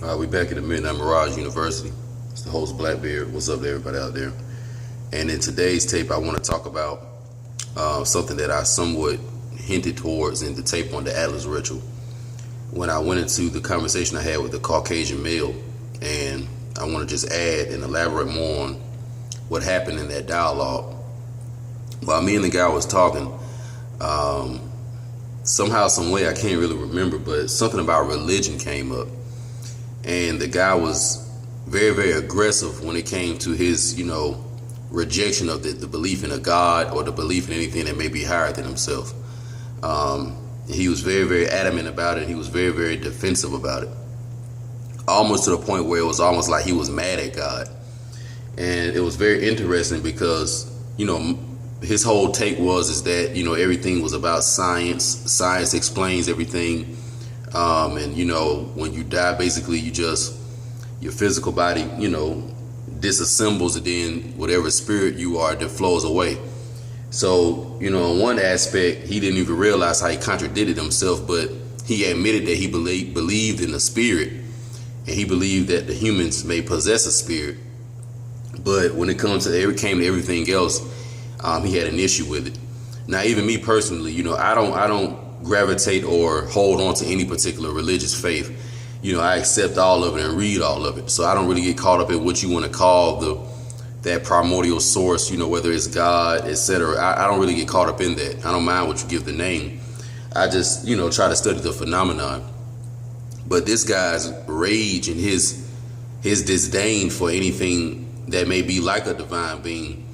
We back at the Midnight Mirage University. It's the host Blackbeard. What's up to everybody out there? And in today's tape, I want to talk about something that I somewhat hinted towards in the tape on the Atlas ritual. When I went into the conversation I had with the Caucasian male, and I want to just add and elaborate more on what happened in that dialogue. While me and the guy was talking, somehow, some way, I can't really remember, but something about religion came up. And the guy was very, very aggressive when it came to his, rejection of the belief in a God or the belief in anything that may be higher than himself. He was very, very adamant about it. He was very, very defensive about it. Almost to the point where it was almost like he was mad at God. And it was very interesting because, his whole take is that, everything was about science. Science explains everything. And when you die, basically your physical body, disassembles, and then whatever spirit you are, that flows away. So, in one aspect, he didn't even realize how he contradicted himself, but he admitted that he believed in the spirit, and he believed that the humans may possess a spirit. But when it came to everything else, he had an issue with it. Now, even me personally, I don't gravitate or hold on to any particular religious faith. I accept all of it and read all of it. So I don't really get caught up in what you want to call that primordial source, whether it's God, etc. I don't really get caught up in that. I don't mind what you give the name. I just, try to study the phenomenon. But this guy's rage and his disdain for anything that may be like a divine being,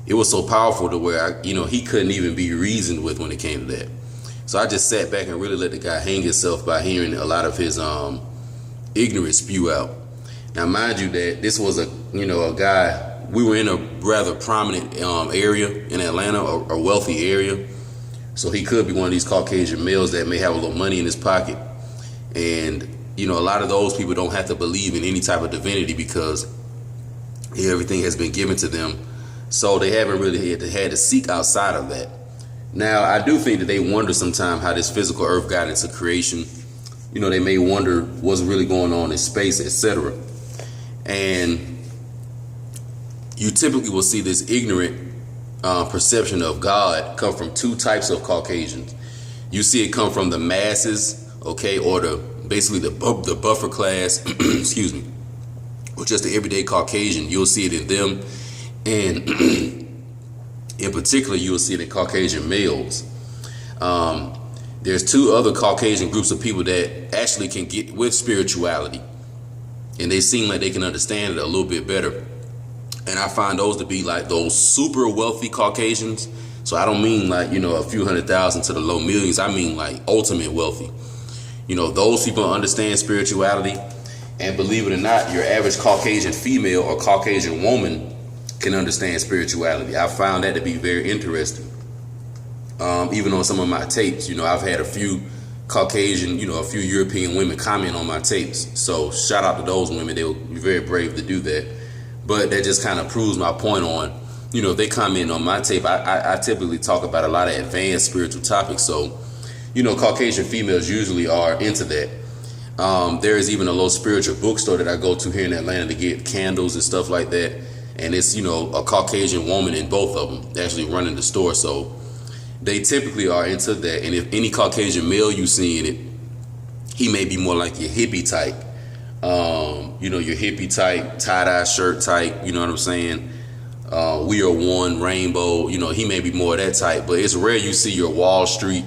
it was so powerful to where, he couldn't even be reasoned with when it came to that. So I just sat back and really let the guy hang himself by hearing a lot of his ignorance spew out. Now, mind you that this was a guy, we were in a rather prominent area in Atlanta, a wealthy area. So he could be one of these Caucasian males that may have a little money in his pocket. And, a lot of those people don't have to believe in any type of divinity because everything has been given to them. So they haven't really had to seek outside of that. Now, I do think that they wonder sometimes how this physical earth got into creation. They may wonder what's really going on in space, etc. And you typically will see this ignorant perception of God come from two types of Caucasians. You see it come from the masses, okay, or basically the buffer class, excuse me, or just the everyday Caucasian. You'll see it in them. And in particular, you will see it in Caucasian males. There's two other Caucasian groups of people that actually can get with spirituality, and they seem like they can understand it a little bit better. And I find those to be like those super wealthy Caucasians. So I don't mean like, a few 100,000 to the low millions. I mean like ultimate wealthy. Those people understand spirituality, and believe it or not, your average Caucasian female or Caucasian woman can understand spirituality. I found that to be very interesting. Even on some of my tapes, I've had a few Caucasian, a few European women comment on my tapes. So shout out to those women. They were very brave to do that. But that just kind of proves my point on, if they comment on my tape, I typically talk about a lot of advanced spiritual topics. So, Caucasian females usually are into that. There is even a little spiritual bookstore that I go to here in Atlanta to get candles and stuff like that. And it's, a Caucasian woman in both of them actually running the store. So they typically are into that. And if any Caucasian male you see in it, he may be more like your hippie type. Your hippie type, tie-dye shirt type, you know what I'm saying? We are one, rainbow, he may be more of that type. But it's rare you see your Wall Street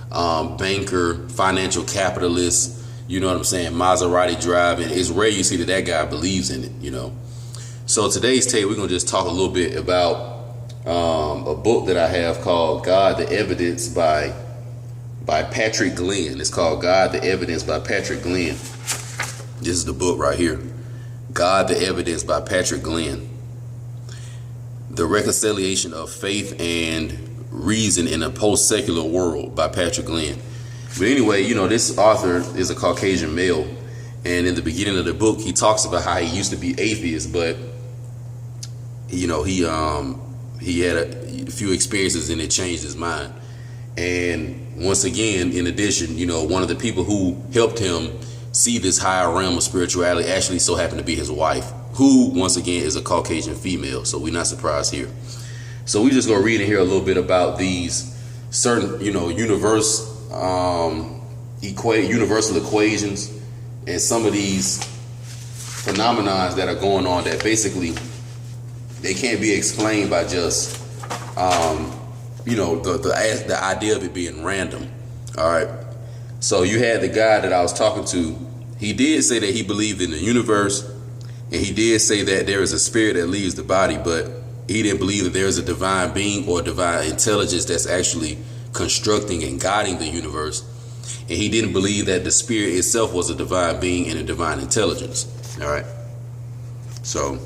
banker, financial capitalist, you know what I'm saying, Maserati driving. It's rare you see that guy believes in it, So today's tape, we're going to just talk a little bit about a book that I have called God, the Evidence by Patrick Glenn. It's called God, the Evidence by Patrick Glenn. This is the book right here. God, the Evidence by Patrick Glenn. The Reconciliation of Faith and Reason in a Post-Secular World by Patrick Glenn. But anyway, this author is a Caucasian male. And in the beginning of the book, he talks about how he used to be atheist, but he had a few experiences and it changed his mind. And once again, in addition, one of the people who helped him see this higher realm of spirituality actually so happened to be his wife, who once again is a Caucasian female. So we're not surprised here. So we just gonna read in here a little bit about these certain, universal equations and some of these phenomena that are going on that basically they can't be explained by just the idea of it being random. All right. So you had the guy that I was talking to. He did say that he believed in the universe, and he did say that there is a spirit that leaves the body, but he didn't believe that there is a divine being or divine intelligence that's actually constructing and guiding the universe. And he didn't believe that the spirit itself was a divine being and a divine intelligence. All right. So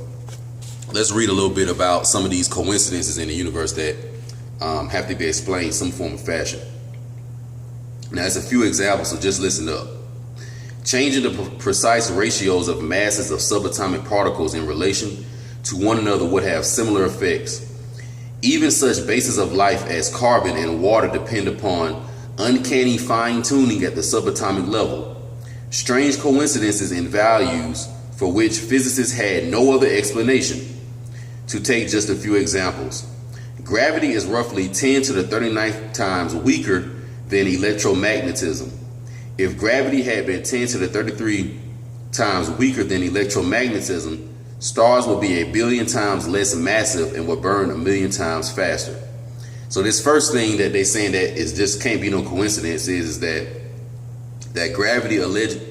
let's read a little bit about some of these coincidences in the universe that have to be explained in some form of fashion. Now, there's a few examples, so just listen up. Changing the precise ratios of masses of subatomic particles in relation to one another would have similar effects. Even such bases of life as carbon and water depend upon uncanny fine-tuning at the subatomic level. Strange coincidences in values for which physicists had no other explanation. To take just a few examples, gravity is roughly 10 to the 39th times weaker than electromagnetism. If gravity had been 10 to the 33 times weaker than electromagnetism, stars would be 1 billion times less massive and would burn 1 million times faster. So this first thing that they're saying that is just can't be no coincidence is that gravity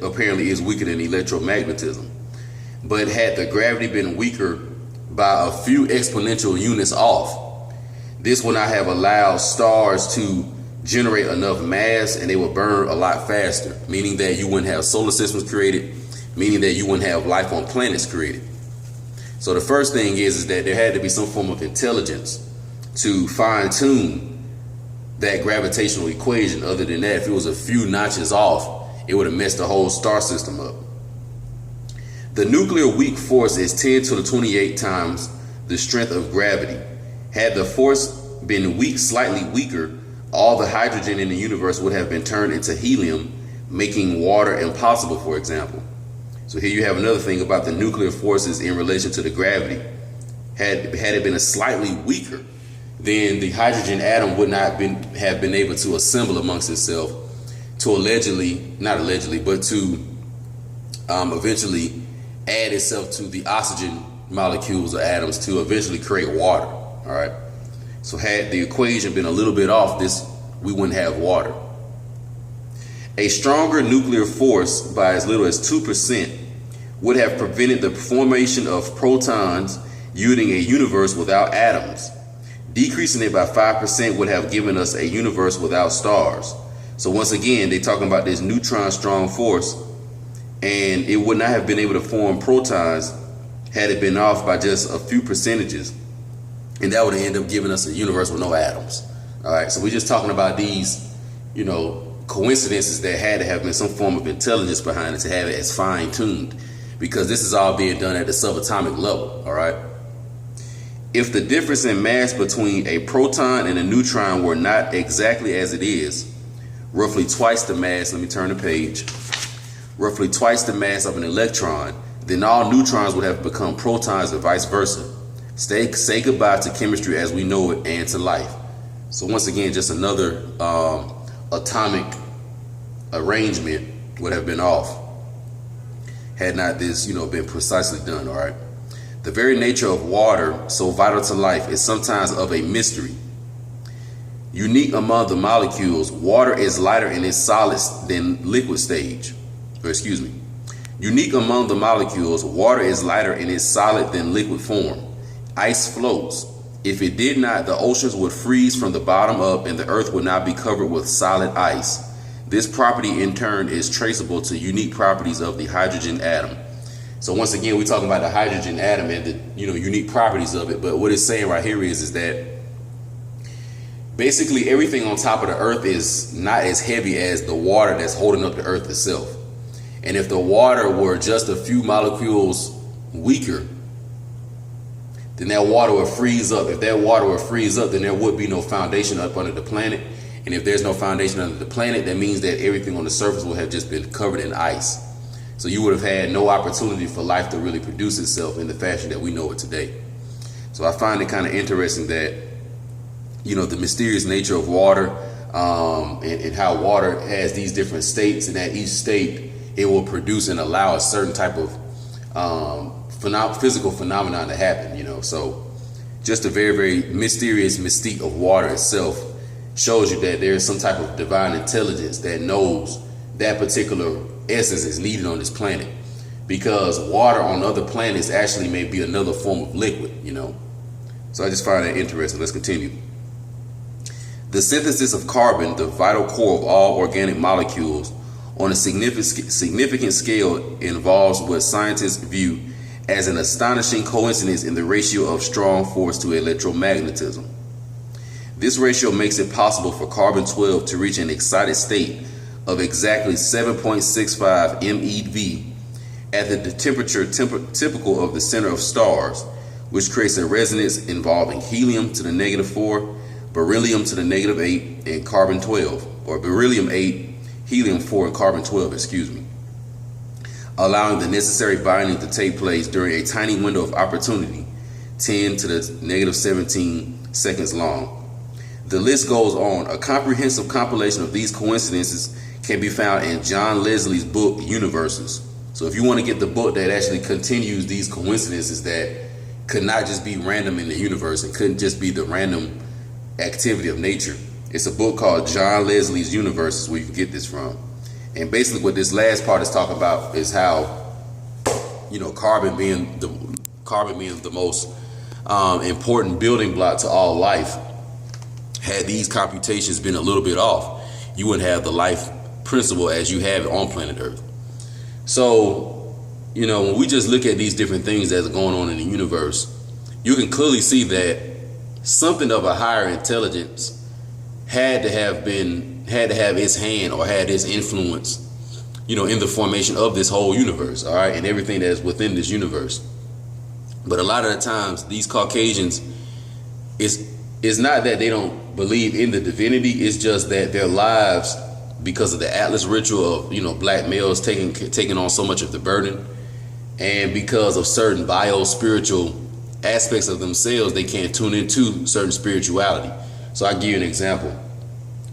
apparently is weaker than electromagnetism. But had the gravity been weaker by a few exponential units off, this would not have allowed stars to generate enough mass and they would burn a lot faster, meaning that you wouldn't have solar systems created, meaning that you wouldn't have life on planets created. So the first thing is that there had to be some form of intelligence to fine-tune that gravitational equation. Other than that, if it was a few notches off, it would have messed the whole star system up. The nuclear weak force is 10 to the 28 times the strength of gravity. Had the force been slightly weaker, all the hydrogen in the universe would have been turned into helium, making water impossible, for example. So here you have another thing about the nuclear forces in relation to the gravity. Had it been a slightly weaker, then the hydrogen atom would not have been able to assemble amongst itself to eventually add itself to the oxygen molecules or atoms to eventually create water. All right. So had the equation been a little bit off, we wouldn't have water. A stronger nuclear force by as little as 2% would have prevented the formation of protons, yielding a universe without atoms. Decreasing it by 5% would have given us a universe without stars. So once again, they're talking about this neutron strong force, and it would not have been able to form protons had it been off by just a few percentages. And that would have ended up giving us a universe with no atoms. All right, so we're just talking about these, coincidences that had to have been some form of intelligence behind it to have it as fine-tuned, because this is all being done at the subatomic level. All right. If the difference in mass between a proton and a neutron were not exactly as it is, roughly twice the mass, let me turn the page, roughly twice the mass of an electron, then all neutrons would have become protons and vice versa. Say goodbye to chemistry as we know it and to life. So once again, just another atomic arrangement would have been off had not this, been precisely done. All right. The very nature of water, so vital to life, is sometimes of a mystery. Unique among the molecules, water is lighter in its solid than liquid stage. Unique among the molecules, water is lighter in its solid than liquid form. Ice floats. If it did not, the oceans would freeze from the bottom up and the earth would not be covered with solid ice. This property in turn is traceable to unique properties of the hydrogen atom. So once again, we're talking about the hydrogen atom and the unique properties of it. But what it's saying right here is that basically everything on top of the earth is not as heavy as the water that's holding up the earth itself. And if the water were just a few molecules weaker, then that water would freeze up. If that water would freeze up, then there would be no foundation up under the planet. And if there's no foundation under the planet, that means that everything on the surface will have just been covered in ice. So you would have had no opportunity for life to really produce itself in the fashion that we know it today. So I find it kind of interesting that, the mysterious nature of water, and how water has these different states, and at each state it will produce and allow a certain type of physical phenomenon to happen. So just a very, very mysterious mystique of water itself shows you that there is some type of divine intelligence that knows that particular essence is needed on this planet, because water on other planets actually may be another form of liquid. So I just find that interesting. Let's continue. The synthesis of carbon, the vital core of all organic molecules, on a significant scale involves what scientists view as an astonishing coincidence in the ratio of strong force to electromagnetism. This ratio makes it possible for carbon-12 to reach an excited state of exactly 7.65 MeV at the temperature typical of the center of stars, which creates a resonance involving helium to the -4, beryllium to the -8, and carbon-12, or beryllium-8, helium-4, and carbon-12, allowing the necessary binding to take place during a tiny window of opportunity, 10 to the -17 seconds long. The list goes on. A comprehensive compilation of these coincidences can be found in John Leslie's book, Universes. So if you want to get the book that actually continues these coincidences that could not just be random in the universe and couldn't just be the random activity of nature, it's a book called John Leslie's Universes where you can get this from. And basically what this last part is talking about is how, carbon being the most important building block to all life. Had these computations been a little bit off, you wouldn't have the life principle as you have it on planet Earth. So, when we just look at these different things that are going on in the universe, you can clearly see that something of a higher intelligence had to have its hand or had its influence, in the formation of this whole universe, all right, and everything that is within this universe. But a lot of the times, these Caucasians, it's not that they don't believe in the divinity, it's just that their lives, because of the Atlas ritual of, black males taking on so much of the burden, and because of certain bio-spiritual aspects of themselves, they can't tune into certain spirituality. So I'll give you an example.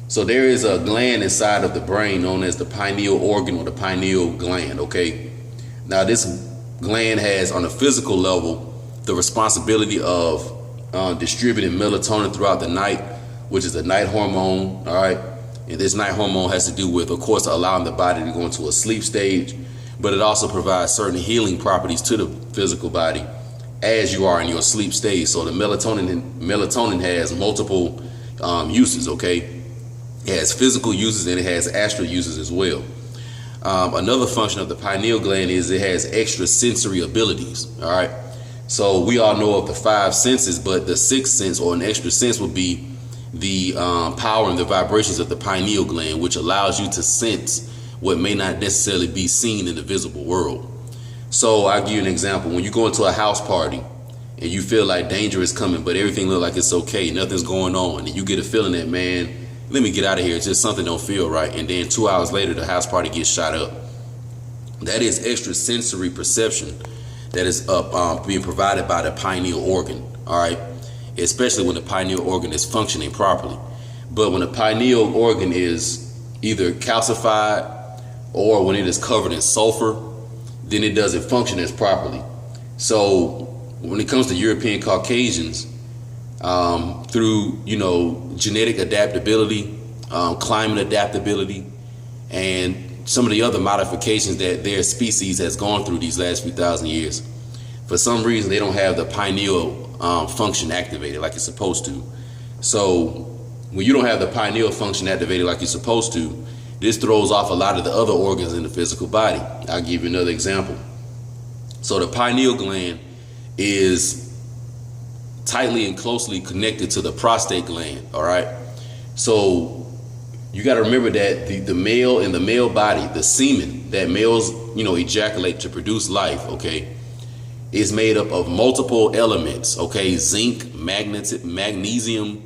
So there is a gland inside of the brain known as the pineal organ or the pineal gland, okay? Now this gland has, on a physical level, the responsibility of distributing melatonin throughout the night, which is a night hormone, all right? And this night hormone has to do with, of course, allowing the body to go into a sleep stage, but it also provides certain healing properties to the physical body as you are in your sleep stage. So the melatonin has multiple uses, okay? It has physical uses and it has astral uses as well. Another function of the pineal gland is it has extra sensory abilities, all right? So we all know of the 5 senses, but the 6th sense or an extra sense would be the power and the vibrations of the pineal gland, which allows you to sense what may not necessarily be seen in the visible world. So I'll give you an example. When you go into a house party and you feel like danger is coming, but everything looks like it's okay, nothing's going on, and you get a feeling that, man, let me get out of here, it's just something don't feel right, and then 2 hours later the house party gets shot up. That is extra sensory perception that is being provided by the pineal organ, all right? Especially when the pineal organ is functioning properly. But when the pineal organ is either calcified or when it is covered in sulfur, then it doesn't function as properly. So when it comes to European Caucasians, through genetic adaptability, climate adaptability, and some of the other modifications that their species has gone through these last few thousand years, for some reason they don't have the pineal function activated like it's supposed to. So when you don't have the pineal function activated like you're supposed to, this throws off a lot of the other organs in the physical body. I'll give you another example. So the pineal gland is tightly and closely connected to the prostate gland, all right? So you got to remember that the male in the male body, the semen that males, ejaculate to produce life, okay, is made up of multiple elements, okay? Zinc, magnesium.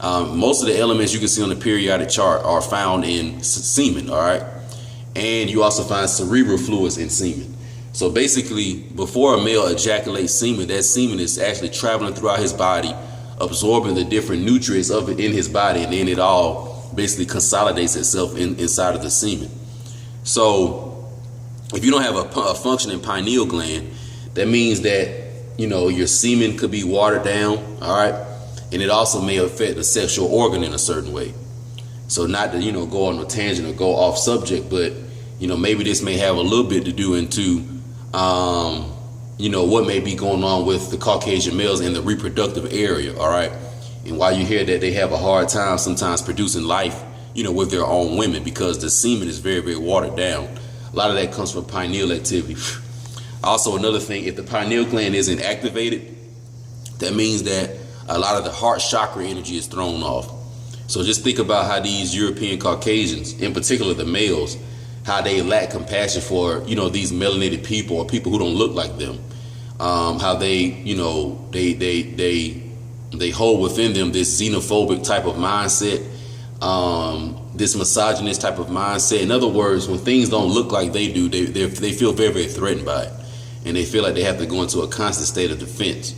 Most of the elements you can see on the periodic chart are found in semen, all right? and you also find cerebral fluids in semen. So basically, before a male ejaculates semen, that semen is actually traveling throughout his body, absorbing the different nutrients of it in his body, and then it all basically consolidates itself inside of the semen. So if you don't have a functioning pineal gland, that means that, you know, your semen could be watered down, all right? And it also may affect the sexual organ in a certain way. So not to, you know, go on a tangent or go off subject, but, you know, maybe this may have a little bit to do into, you know, what may be going on with the Caucasian males in the reproductive area, all right? And why you hear that they have a hard time sometimes producing life, you know, with their own women, because the semen is very, very watered down. A lot of that comes from pineal activity. Also, another thing, if the pineal gland isn't activated, that means that a lot of the heart chakra energy is thrown off. So just think about how these European Caucasians, in particular the males, how they lack compassion for, you know, these melanated people or people who don't look like them. How they, you know, they hold within them this xenophobic type of mindset, this misogynist type of mindset. In other words, when things don't look like they do, they feel very, very threatened by it. And they feel like they have to go into a constant state of defense.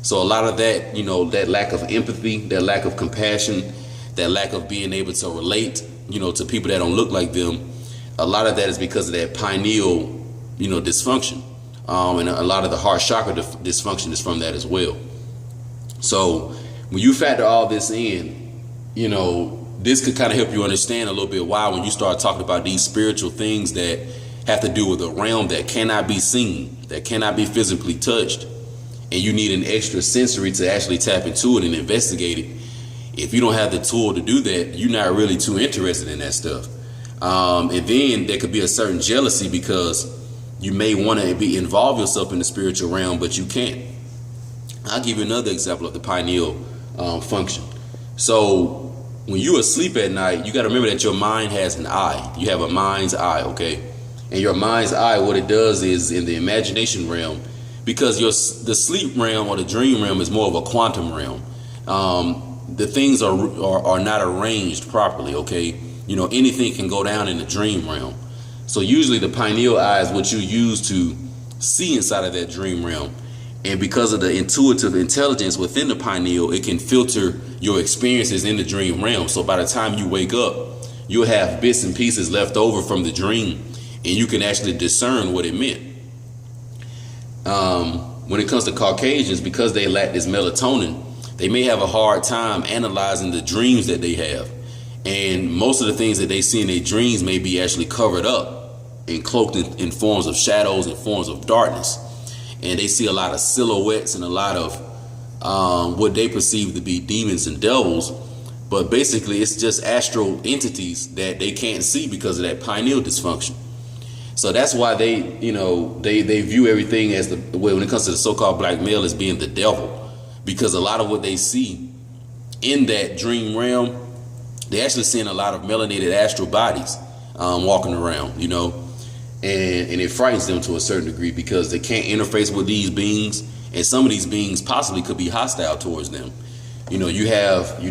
So a lot of that, you know, that lack of empathy, that lack of compassion, that lack of being able to relate, you know, to people that don't look like them, a lot of that is because of that pineal, you know, dysfunction. And a lot of the heart chakra dysfunction is from that as well. So when you factor all this in, you know, this could kind of help you understand a little bit why when you start talking about these spiritual things that have to do with a realm that cannot be seen, that cannot be physically touched, and you need an extra sensory to actually tap into it and investigate it. If you don't have the tool to do that, you're not really too interested in that stuff. And then there could be a certain jealousy because you may want to involve yourself in the spiritual realm, but you can't. I'll give you another example of the pineal function. So when you're asleep at night, you got to remember that your mind has an eye. You have a mind's eye, okay? And your mind's eye, what it does is in the imagination realm, because the sleep realm or the dream realm is more of a quantum realm. The things are not arranged properly, okay? You know, anything can go down in the dream realm. So usually the pineal eye is what you use to see inside of that dream realm. And because of the intuitive intelligence within the pineal, it can filter your experiences in the dream realm. So by the time you wake up, you'll have bits and pieces left over from the dream, and you can actually discern what it meant. When it comes to Caucasians, because they lack this melatonin, they may have a hard time analyzing the dreams that they have. And most of the things that they see in their dreams may be actually covered up and cloaked in forms of shadows and forms of darkness. And they see a lot of silhouettes and a lot of what they perceive to be demons and devils. But basically, it's just astral entities that they can't see because of that pineal dysfunction. So that's why they, you know, they view everything as when it comes to the so-called black male as being the devil, because a lot of what they see in that dream realm, they're actually seeing a lot of melanated astral bodies walking around, you know, and it frightens them to a certain degree because they can't interface with these beings, and some of these beings possibly could be hostile towards them. You know, you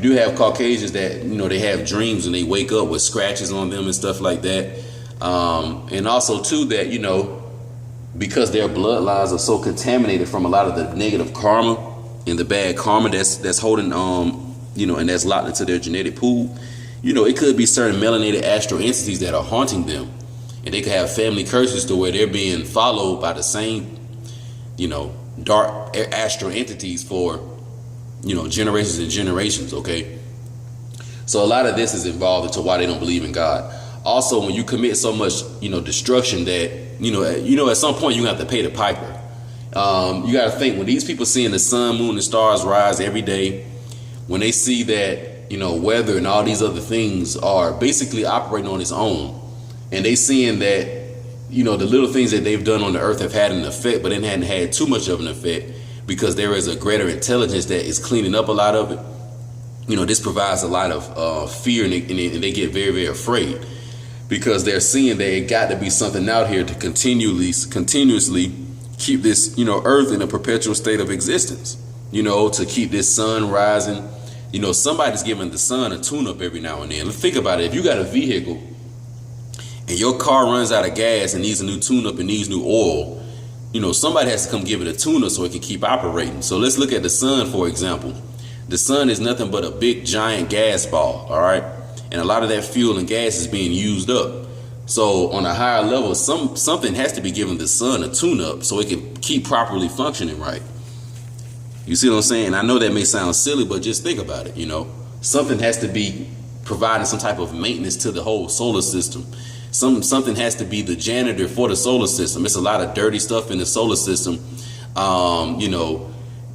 do have Caucasians that, you know, they have dreams and they wake up with scratches on them and stuff like that. And also too that, you know, because their bloodlines are so contaminated from a lot of the negative karma and the bad karma that's holding, you know, and that's locked into their genetic pool, you know, it could be certain melanated astral entities that are haunting them, and they could have family curses to where they're being followed by the same, you know, dark astral entities for, you know, generations and generations. Okay, so a lot of this is involved into why they don't believe in God. Also, when you commit so much, you know, destruction that, you know, at some point you have to pay the piper. You got to think, when these people seeing the sun, moon, and stars rise every day, when they see that, you know, weather and all these other things are basically operating on its own, and they seeing that, you know, the little things that they've done on the earth have had an effect, but it hadn't had too much of an effect because there is a greater intelligence that is cleaning up a lot of it. You know, this provides a lot of fear, and they get very, very afraid, because they're seeing that it got to be something out here to continuously keep this, you know, earth in a perpetual state of existence, you know, to keep this sun rising. You know, somebody's giving the sun a tune-up every now and then. Let's think about it. If you got a vehicle and your car runs out of gas and needs a new tune-up and needs new oil, you know, somebody has to come give it a tune-up so it can keep operating. So let's look at the sun, for example. The sun is nothing but a big giant gas ball, all right? And a lot of that fuel and gas is being used up. So on a higher level, something has to be giving the sun a tune-up so it can keep properly functioning right. You see what I'm saying? I know that may sound silly, but just think about it, you know. Something has to be providing some type of maintenance to the whole solar system. Something has to be the janitor for the solar system. It's a lot of dirty stuff in the solar system. You know,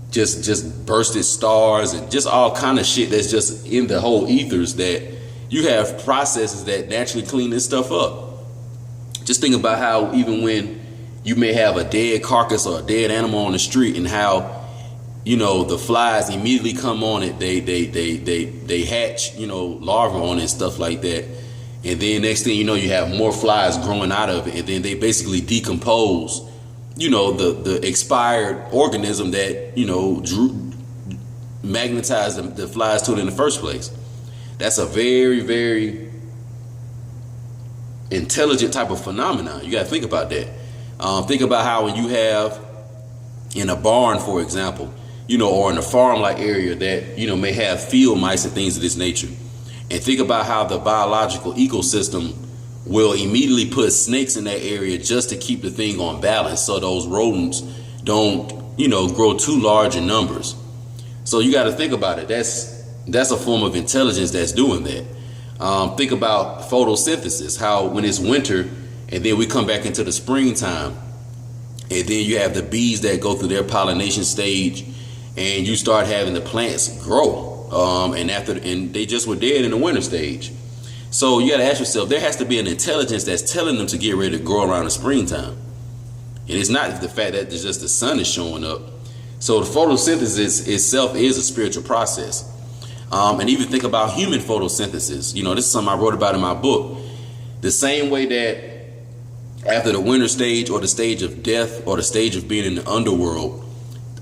just bursted stars and just all kind of shit that's just in the whole ethers, that you have processes that naturally clean this stuff up. Just think about how even when you may have a dead carcass or a dead animal on the street, and how, you know, the flies immediately come on it, they hatch, you know, larvae on it and stuff like that. And then next thing you know, you have more flies growing out of it, and then they basically decompose, you know, the expired organism that, you know, magnetized the flies to it in the first place. That's a very, very intelligent type of phenomenon. You got to think about that. Think about how when you have in a barn, for example, you know, or in a farm-like area that, you know, may have field mice and things of this nature. And think about how the biological ecosystem will immediately put snakes in that area just to keep the thing on balance, so those rodents don't, you know, grow too large in numbers. So you got to think about it. That's a form of intelligence that's doing that. Think about photosynthesis, how when it's winter and then we come back into the springtime, and then you have the bees that go through their pollination stage, and you start having the plants grow. And they just were dead in the winter stage. So you got to ask yourself, there has to be an intelligence that's telling them to get ready to grow around the springtime. And it's not the fact that it's just the sun is showing up. So the photosynthesis itself is a spiritual process. And even think about human photosynthesis. You know, this is something I wrote about in my book. The same way that after the winter stage, or the stage of death, or the stage of being in the underworld,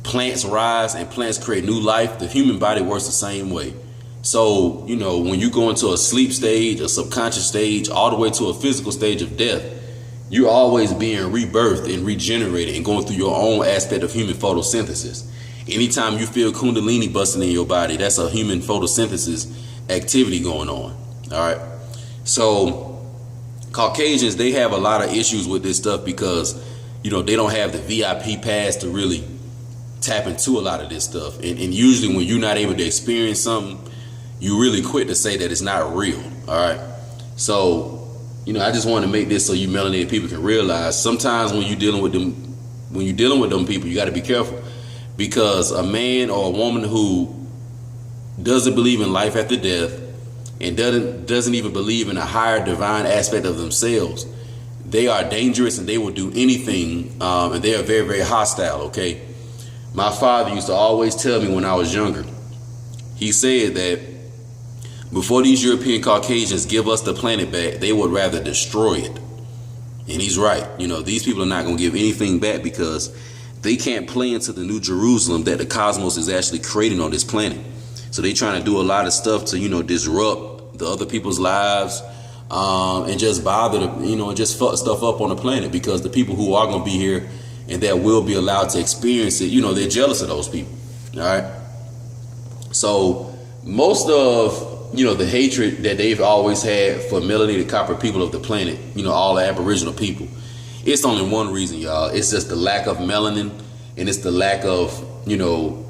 plants rise and plants create new life, the human body works the same way. So, you know, when you go into a sleep stage, a subconscious stage, all the way to a physical stage of death, you're always being rebirthed and regenerated and going through your own aspect of human photosynthesis. Anytime you feel kundalini busting in your body, that's a human photosynthesis activity going on. All right. So Caucasians, they have a lot of issues with this stuff because, you know, they don't have the VIP pass to really tap into a lot of this stuff. And usually when you're not able to experience something, you really quick to say that it's not real. All right. So, you know, I just want to make this so you melanated people can realize sometimes when you're dealing with them people, you got to be careful, because a man or a woman who doesn't believe in life after death and doesn't even believe in a higher divine aspect of themselves, they are dangerous and they will do anything, and they are very, very hostile. Okay. My father used to always tell me when I was younger, he said that before these European Caucasians give us the planet back, they would rather destroy it. And he's right. You know, these people are not going to give anything back because they can't play into the new Jerusalem that the cosmos is actually creating on this planet. So they trying to do a lot of stuff to, you know, disrupt the other people's lives, and just bother to, you know, just fuck stuff up on the planet, because the people who are going to be here and that will be allowed to experience it, you know, they're jealous of those people. All right. So most of, you know, the hatred that they've always had for melanated copper people of the planet, you know, all the Aboriginal people, it's only one reason, y'all. It's just the lack of melanin, and it's the lack of, you know,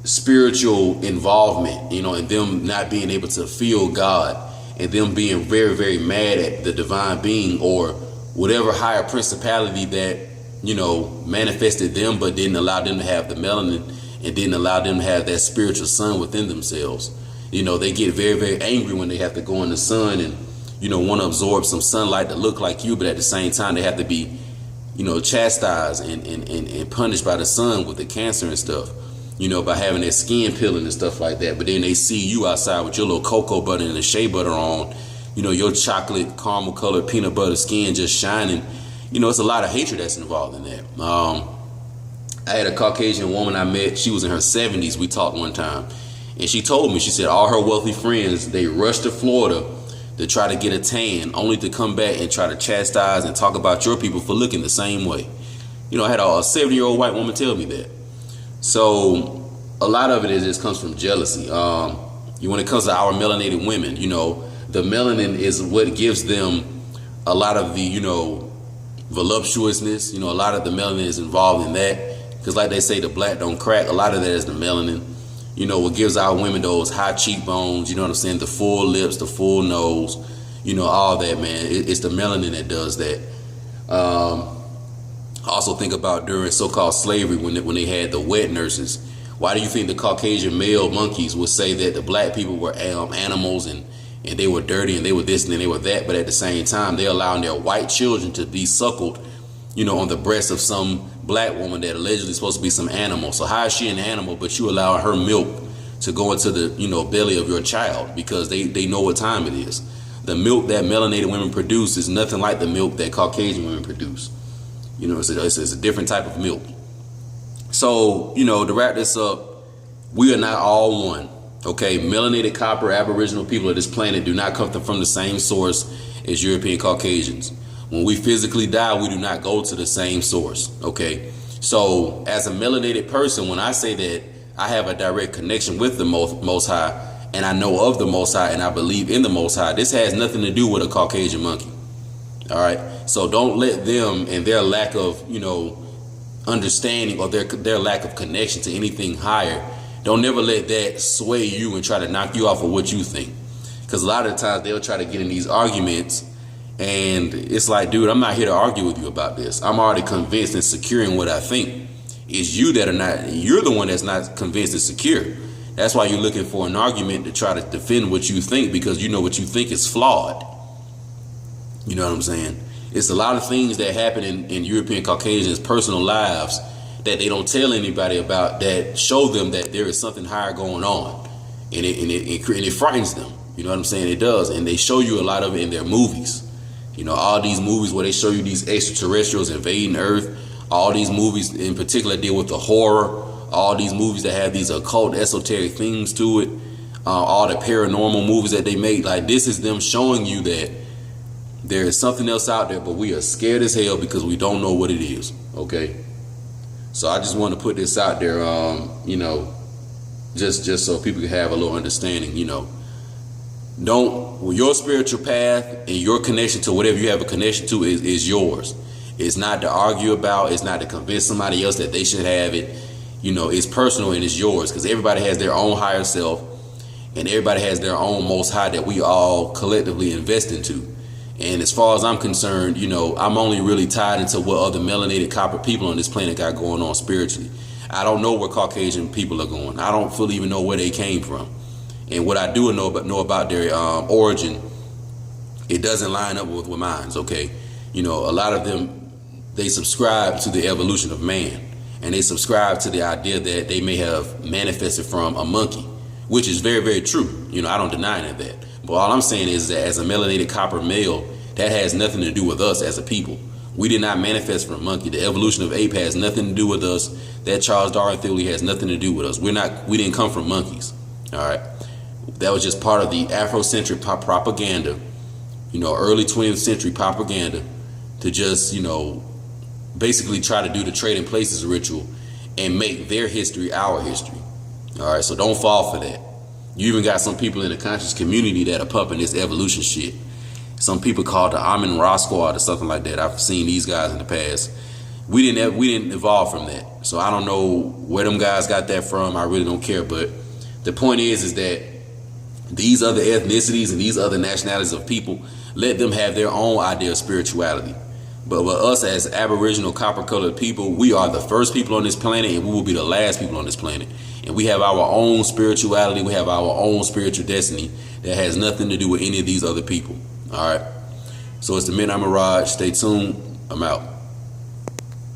spiritual involvement, you know, and them not being able to feel God, and them being very, very mad at the divine being or whatever higher principality that, you know, manifested them but didn't allow them to have the melanin and didn't allow them to have that spiritual sun within themselves. You know, they get very, very angry when they have to go in the sun and, you know, want to absorb some sunlight to look like you, but at the same time they have to be, you know, chastised and punished by the sun with the cancer and stuff, you know, by having their skin peeling and stuff like that. But then they see you outside with your little cocoa butter and the shea butter on, you know, your chocolate caramel colored peanut butter skin just shining. You know, it's a lot of hatred that's involved in that. I had a Caucasian woman I met. She was in her 70s. We talked one time, and she told me, she said all her wealthy friends, they rushed to Florida to try to get a tan, only to come back and try to chastise and talk about your people for looking the same way. You know, I had a 70-year-old white woman tell me that. So a lot of it just comes from jealousy. When it comes to our melanated women, you know, the melanin is what gives them a lot of the, you know, voluptuousness. You know, a lot of the melanin is involved in that, because like they say, the black don't crack. A lot of that is the melanin. You know, what gives our women those high cheekbones, you know what I'm saying, the full lips, the full nose, you know, all that, man. It's the melanin that does that. Also think about during so-called slavery, when they had the wet nurses. Why do you think the Caucasian male monkeys would say that the black people were animals and they were dirty and they were this and they were that, but at the same time they allowing their white children to be suckled, you know, on the breast of some black woman that allegedly is supposed to be some animal? So how is she an animal, but you allow her milk to go into the, you know, belly of your child, because they know what time it is? The milk that melanated women produce is nothing like the milk that Caucasian women produce. You know, it's a different type of milk. So, you know, to wrap this up, we are not all one. Okay, melanated copper aboriginal people of this planet do not come from the same source as European Caucasians. When we physically die, we do not go to the same source. Okay, so as a melanated person, when I say that I have a direct connection with the Most High, and I know of the Most High, and I believe in the Most High, this has nothing to do with a Caucasian monkey. All right, so don't let them and their lack of, you know, understanding, or their lack of connection to anything higher, don't never let that sway you and try to knock you off of what you think. Because a lot of times they'll try to get in these arguments, and it's like, dude, I'm not here to argue with you about this. I'm already convinced and secure in what I think. It's you that are not. You're the one that's not convinced and secure. That's why you're looking for an argument to try to defend what you think, because you know what you think is flawed. You know what I'm saying? It's a lot of things that happen in European Caucasians' personal lives that they don't tell anybody about, that show them that there is something higher going on, and it frightens them. You know what I'm saying? It does, and they show you a lot of it in their movies. You know, all these movies where they show you these extraterrestrials invading Earth. All these movies in particular deal with the horror. All these movies that have these occult, esoteric themes to it. All the paranormal movies that they make. Like, this is them showing you that there is something else out there, but we are scared as hell because we don't know what it is. Okay? So I just want to put this out there, you know, just so people can have a little understanding, you know. Your spiritual path and your connection to whatever you have a connection to is yours. It's not to argue about. It's not to convince somebody else that they should have it. You know, it's personal and it's yours, because everybody has their own higher self, and everybody has their own Most High that we all collectively invest into. And as far as I'm concerned, you know, I'm only really tied into what other melanated copper people on this planet got going on spiritually. I don't know where Caucasian people are going. I don't fully even know where they came from. And what I do know about their origin, it doesn't line up with mine's. Okay, you know, a lot of them, they subscribe to the evolution of man, and they subscribe to the idea that they may have manifested from a monkey, which is very, very true. You know, I don't deny any of that. But all I'm saying is that as a melanated copper male, that has nothing to do with us as a people. We did not manifest from a monkey. The evolution of ape has nothing to do with us. That Charles Darwin theory has nothing to do with us. We didn't come from monkeys. All right. That was just part of the Afrocentric propaganda, you know, early 20th century propaganda, to just, you know, basically try to do the trading places ritual and make their history our history. All right, so don't fall for that. You even got some people in the conscious community that are pumping this evolution shit. Some people called the Amun Ra Squad or something like that. I've seen these guys in the past. We didn't evolve from that. So I don't know where them guys got that from. I really don't care. But the point is that these other ethnicities and these other nationalities of people, let them have their own idea of spirituality. But with us as Aboriginal copper-colored people, we are the first people on this planet, and we will be the last people on this planet. And we have our own spirituality. We have our own spiritual destiny that has nothing to do with any of these other people. All right. So it's the Midnight Mirage. Stay tuned. I'm out.